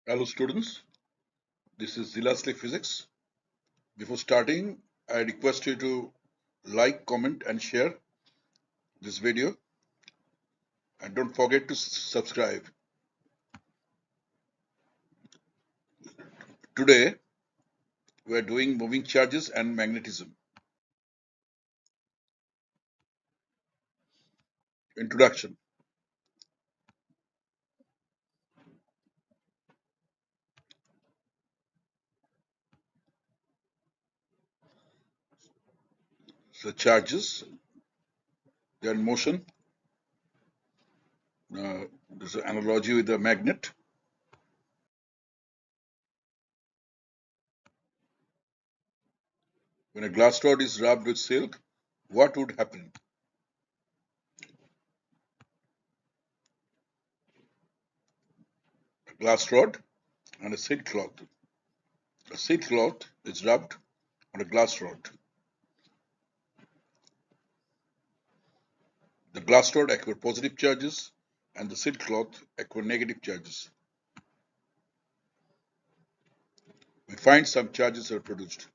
Hello students, this is Zilasli Physics. Before starting, I request you to like, comment and share this video and don't forget to subscribe. Today, we are doing moving charges and magnetism. Introduction. So charges, they are in motion. There's an analogy with a magnet. When a glass rod is rubbed with silk, what would happen? A glass rod and a silk cloth. A silk cloth is rubbed on a glass rod. The glass rod acquire positive charges and the silk cloth acquire negative charges. We find some charges are produced.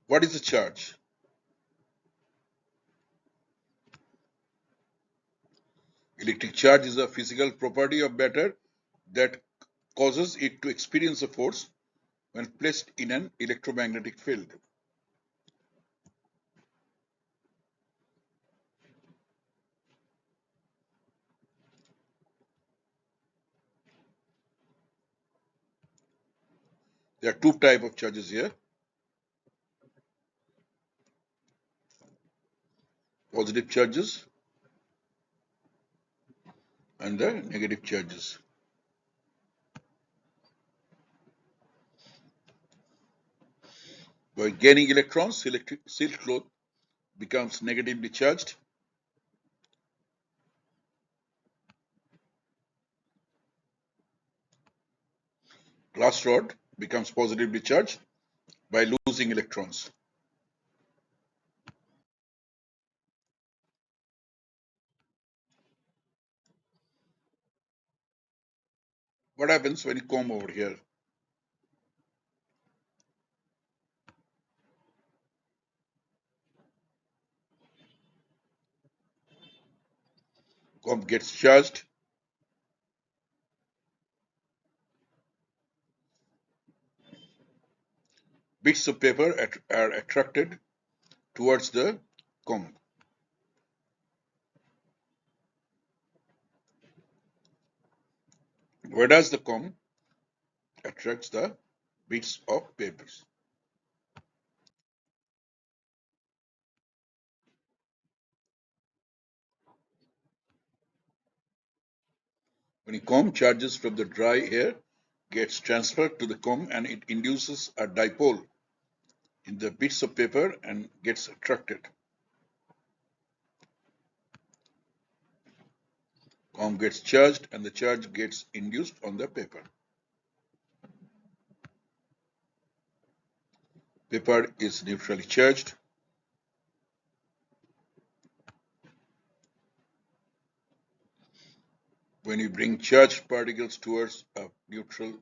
What is a charge? Electric charge is a physical property of matter that causes it to experience a force when placed in an electromagnetic field. There are two types of charges here: positive charges and the negative charges. By gaining electrons, silk cloth becomes negatively charged. Glass rod becomes positively charged by losing electrons. What happens when you comb over here? Comb gets charged. Bits of paper are attracted towards the comb. Whereas the comb attracts the bits of papers. When you comb, charges from the dry hair gets transferred to the comb and it induces a dipole in the bits of paper and gets attracted. Comb gets charged and the charge gets induced on the paper. Paper is neutrally charged. When you bring charged particles towards a neutral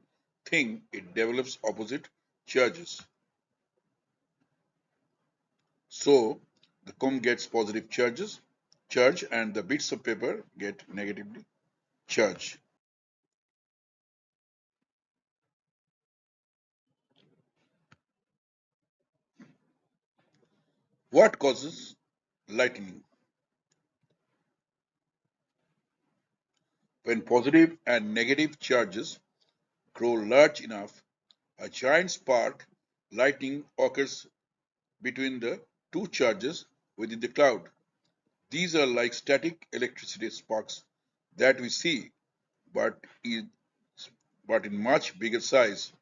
thing, it develops opposite charges. So the comb gets positive charge and the bits of paper get negatively charged. What causes lightning? When positive and negative charges grow large enough, a giant spark lightning occurs between the two charges within the cloud. These are like static electricity sparks that we see, but in, but in much bigger size.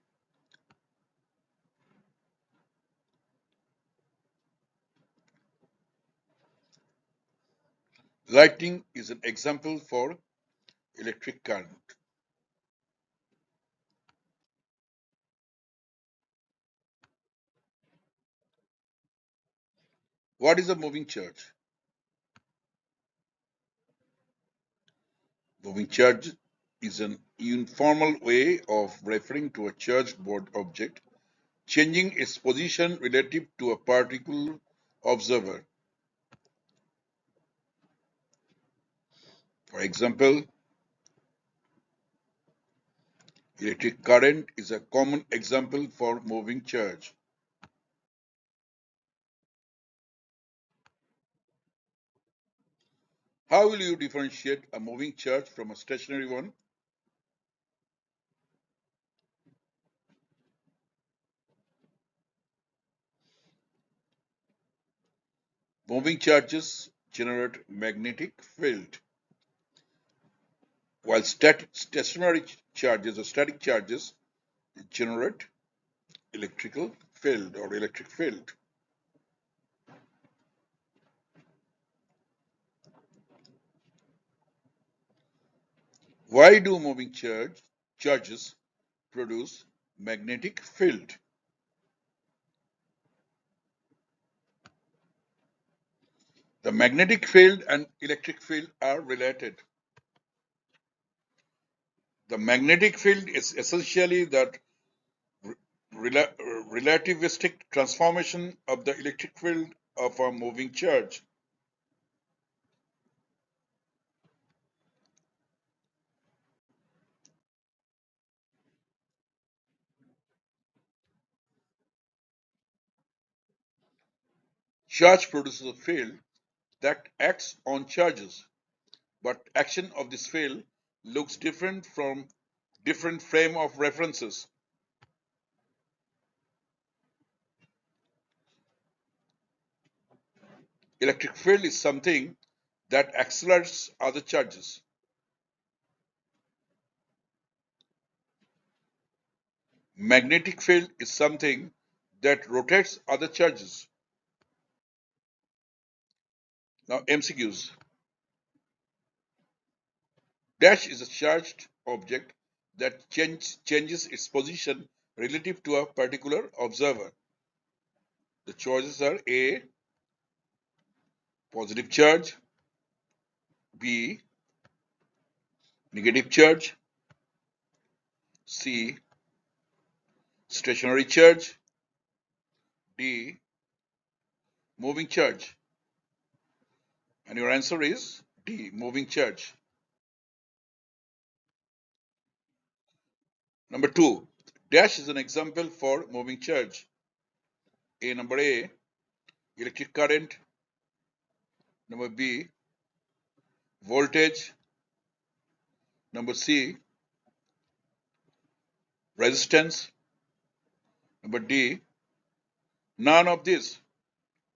Lightning is an example for electric current. What is a moving charge? Moving charge is an informal way of referring to a charged board object changing its position relative to a particular observer. For example, electric current is a common example for moving charge. How will you differentiate a moving charge from a stationary one? Moving charges generate magnetic field, while stationary charges or static charges generate electrical field or electric field. Why do moving charges produce magnetic field? The magnetic field and electric field are related. The magnetic field is essentially the relativistic transformation of the electric field of a moving charge. Charge produces a field that acts on charges, but action of this field looks different from different frame of references. Electric field is something that accelerates other charges. Magnetic field is something that rotates other charges. Now MCQs. Dash is a charged object that changes its position relative to a particular observer. The choices are A, positive charge, B, negative charge, C, stationary charge, D, moving charge. And your answer is D, moving charge. Number 2, dash is an example for moving charge. Number A, electric current. Number B, voltage. Number C, resistance. Number D, none of these.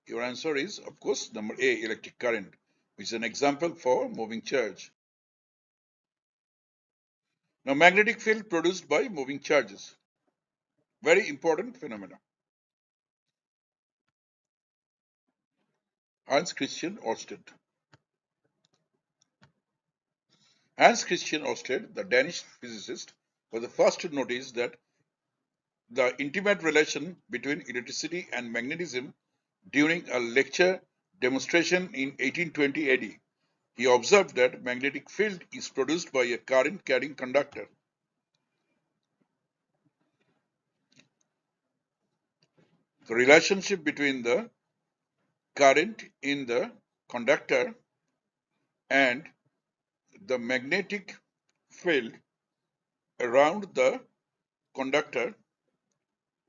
Your answer is, of course, number A, electric current, which is an example for moving charge. Now, magnetic field produced by moving charges. Very important phenomena. Hans Christian Ørsted. Hans Christian Ørsted, the Danish physicist, was the first to notice that the intimate relation between electricity and magnetism during a lecture demonstration in 1820 AD. He observed that magnetic field is produced by a current carrying conductor. The relationship between the current in the conductor and the magnetic field around the conductor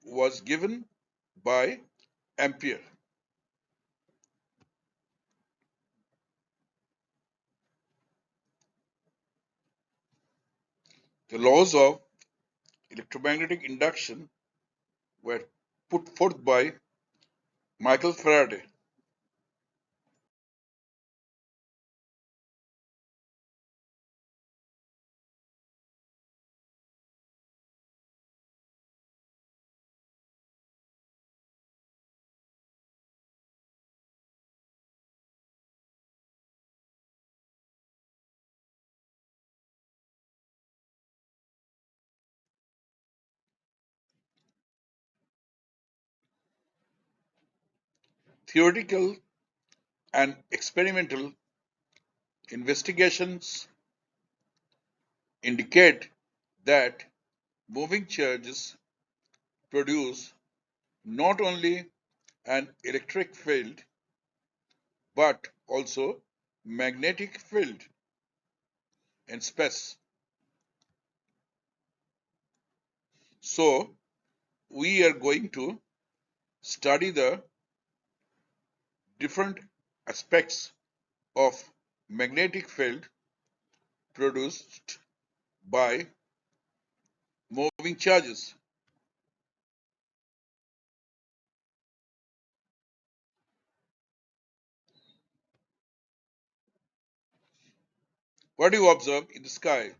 was given by Ampere. The laws of electromagnetic induction were put forth by Michael Faraday. Theoretical and experimental investigations indicate that moving charges produce not only an electric field but also magnetic field in space. So we are going to study the different aspects of magnetic field produced by moving charges. What do you observe in the sky?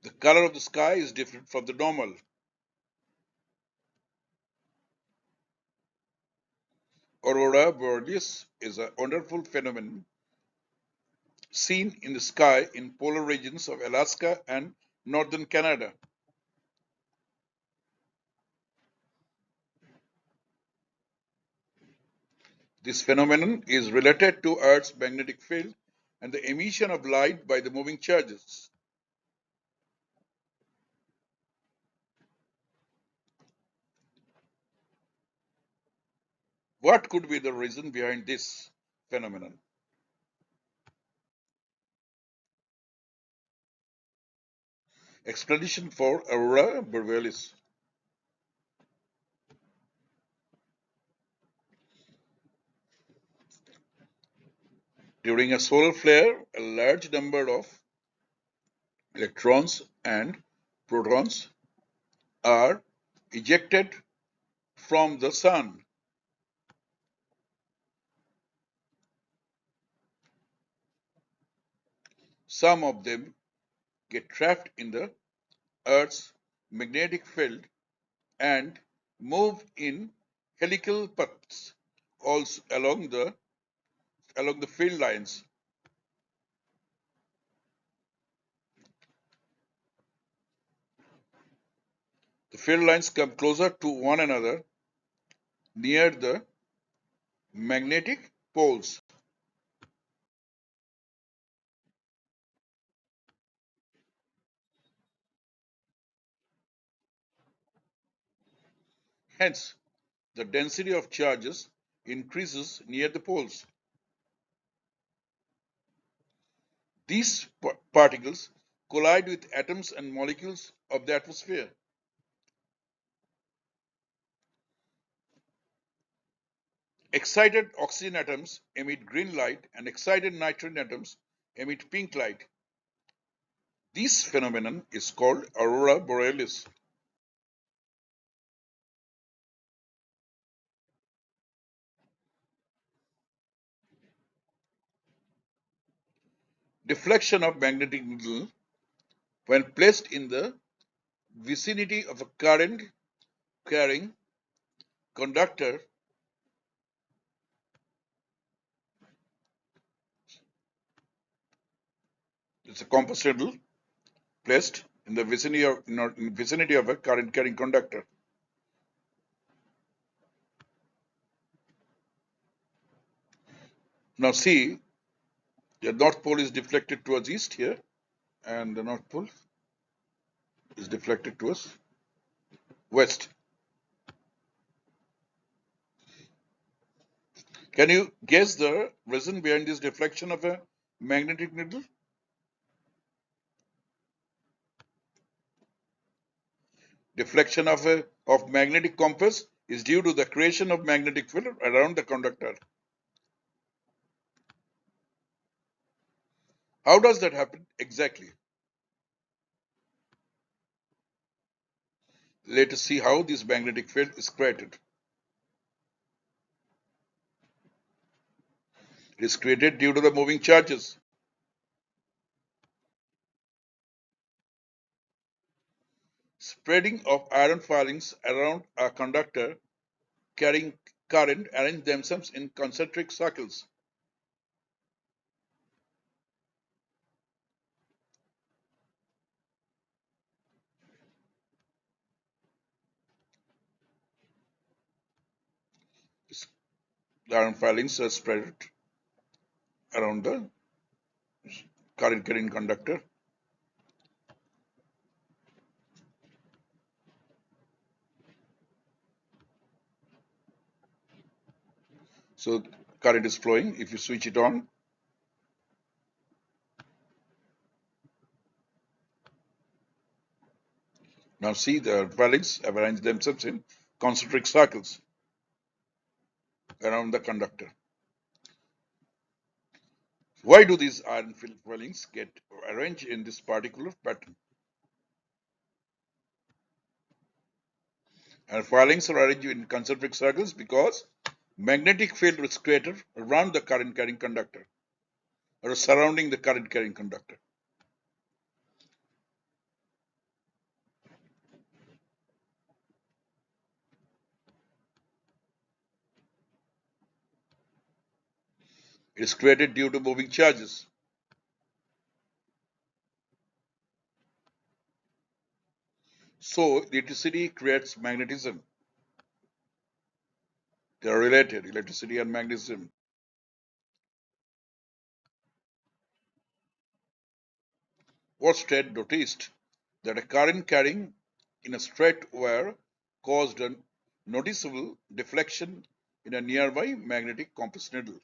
The color of the sky is different from the normal. Aurora borealis is a wonderful phenomenon seen in the sky in polar regions of Alaska and northern Canada. This phenomenon is related to Earth's magnetic field and the emission of light by the moving charges. What could be the reason behind this phenomenon? Explanation for aurora borealis. During a solar flare, a large number of electrons and protons are ejected from the sun. Some of them get trapped in the Earth's magnetic field and move in helical paths also along the field lines. The field lines come closer to one another near the magnetic poles. Hence, the density of charges increases near the poles. These particles collide with atoms and molecules of the atmosphere. Excited oxygen atoms emit green light and excited nitrogen atoms emit pink light. This phenomenon is called aurora borealis. Deflection of magnetic needle when placed in the vicinity of a current carrying conductor is a compass needle placed in the vicinity of a current carrying conductor. Now see, the north pole is deflected towards east here, and the north pole is deflected towards west. Can you guess the reason behind this deflection of a magnetic needle? Deflection of magnetic compass is due to the creation of magnetic field around the conductor. How does that happen exactly? Let us see how this magnetic field is created. It is created due to the moving charges. Spreading of iron filings around a conductor carrying current arrange themselves in concentric circles. The iron filings are spread around the current carrying conductor. So current is flowing. If you switch it on, now see the valves have arranged themselves in concentric circles around the conductor. Why do these iron filings get arranged in this particular pattern? And filings are arranged in concentric circles because magnetic field is created around the current carrying conductor or surrounding the current carrying conductor. It is created due to moving charges. So electricity creates magnetism. They are related, electricity and magnetism. Oersted noticed that a current carrying in a straight wire caused a noticeable deflection in a nearby magnetic compass needle.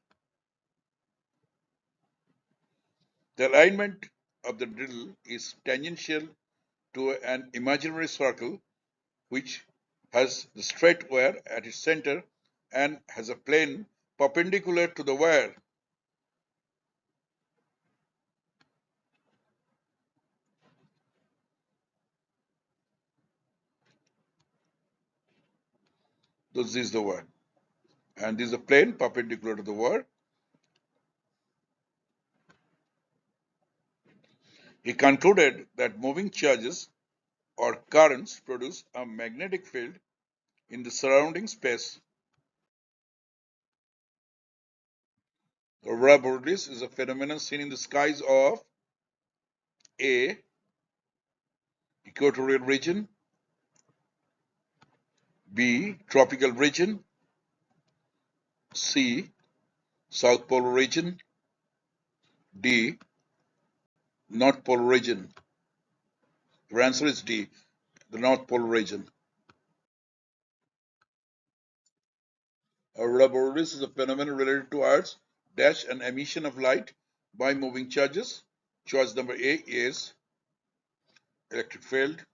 The alignment of the needle is tangential to an imaginary circle which has the straight wire at its center and has a plane perpendicular to the wire. This is the wire. And this is a plane perpendicular to the wire. He concluded that moving charges or currents produce a magnetic field in the surrounding space. Aurora borealis is a phenomenon seen in the skies of A. Equatorial region, B. Tropical region, C. South Polar region, D. North Polar region. Your answer is D. The North Polar region. Aurora borealis is a phenomenon related to Earth's dash and emission of light by moving charges. Choice number A is electric field,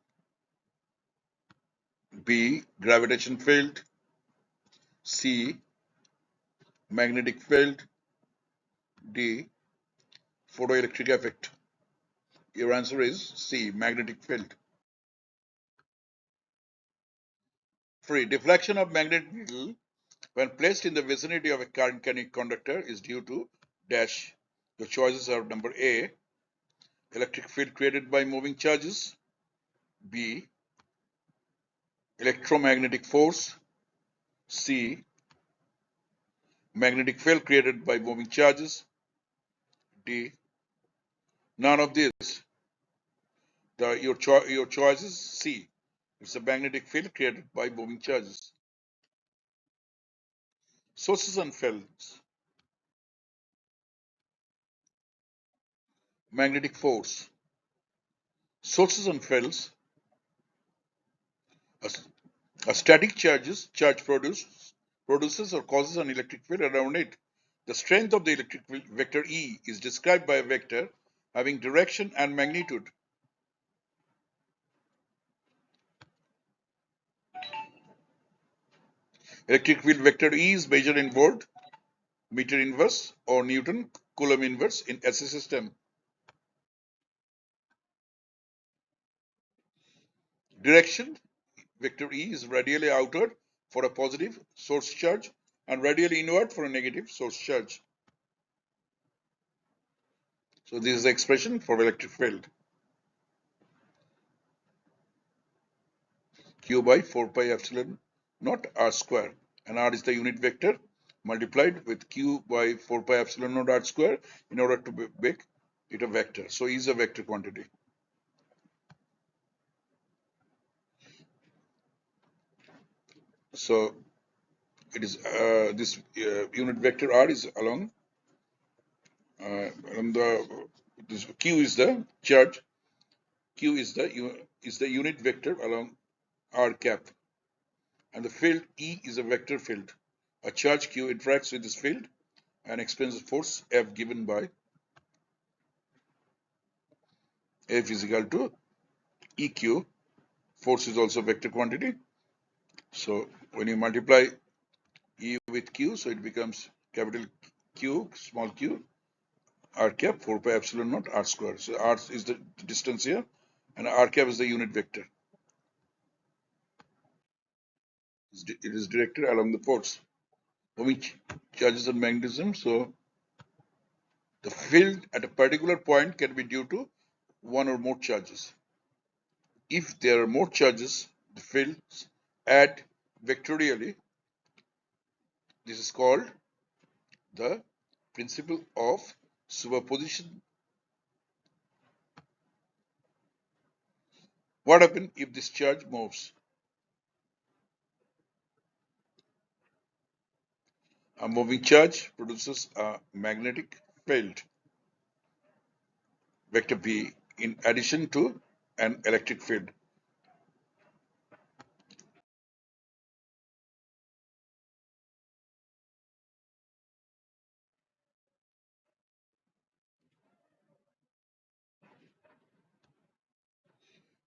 B. Gravitation field, C. Magnetic field, D. Photoelectric effect. Your answer is C. Magnetic field. 3. Deflection of magnetic needle when placed in the vicinity of a current carrying conductor is due to dash. Your choices are number A. Electric field created by moving charges, B. Electromagnetic force, C. Magnetic field created by moving charges, D. None of these. Your choice is C. It's a magnetic field created by moving charges. Sources and fields. Magnetic force. Sources and fields. A, a static charge produces or causes an electric field around it. The strength of the electric field, vector E, is described by a vector having direction and magnitude. Electric field vector E is measured in volt, meter inverse, or Newton Coulomb inverse in SI system. Direction vector E is radially outward for a positive source charge and radially inward for a negative source charge. So this is the expression for electric field. Q by 4 pi epsilon naught r square, and r is the unit vector multiplied with q by 4 pi epsilon naught r square in order to make it a vector. So E is a vector quantity. So it is this unit vector r is along the This Q is the charge. Q is the unit vector along R cap, and the field E is a vector field. A charge Q interacts with this field and experiences force F given by F is equal to EQ. Force is also vector quantity. So when you multiply E with Q, so it becomes capital Q, small q, R cap 4 pi epsilon naught R square. So R is the distance here, and R cap is the unit vector. It is directed along the force. Which charges on magnetism. So the field at a particular point can be due to one or more charges. If there are more charges, the fields add vectorially. This is called the principle of superposition. What happens if this charge moves? A moving charge produces a magnetic field, vector B, in addition to an electric field.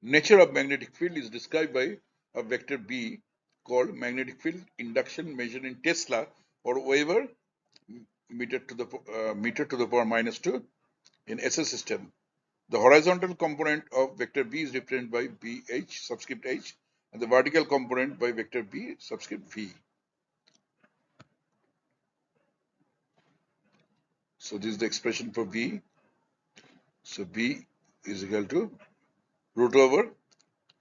Nature of magnetic field is described by a vector B called magnetic field induction measured in Tesla or Weber meter to the power minus 2 in SI system. The horizontal component of vector B is represented by BH subscript H and the vertical component by vector B subscript V. So this is the expression for B. So B is equal to root over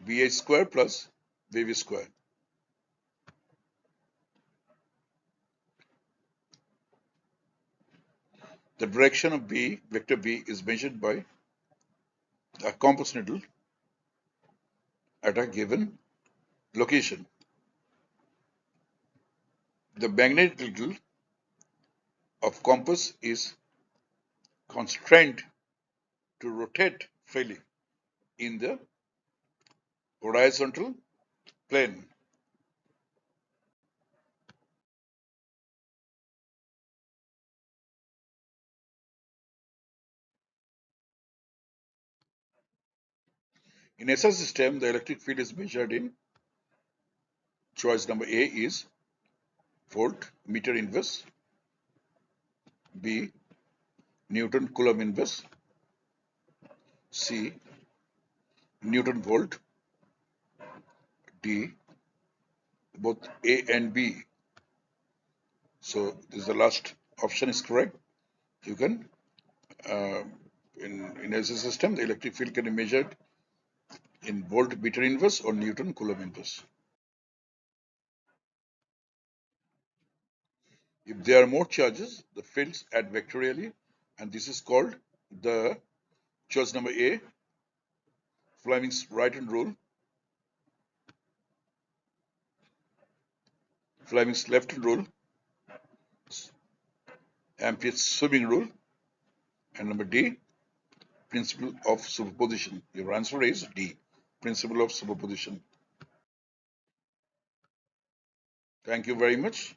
BH square plus VV square. The direction of B, vector B, is measured by a compass needle at a given location. The magnetic needle of compass is constrained to rotate freely in the horizontal plane. In SI system, the electric field is measured in choice number A is volt meter inverse, B Newton Coulomb inverse, C Newton volt, D both A and B. So this is the last option is correct. You can uh, in SI system, the electric field can be measured in volt meter inverse or Newton Coulomb inverse. If there are more charges, the fields add vectorially, and this is called the choice number A, Fleming's right-hand rule, Fleming's left-hand rule, Ampere's swimming rule, and number D, principle of superposition. Your answer is D, principle of superposition. Thank you very much.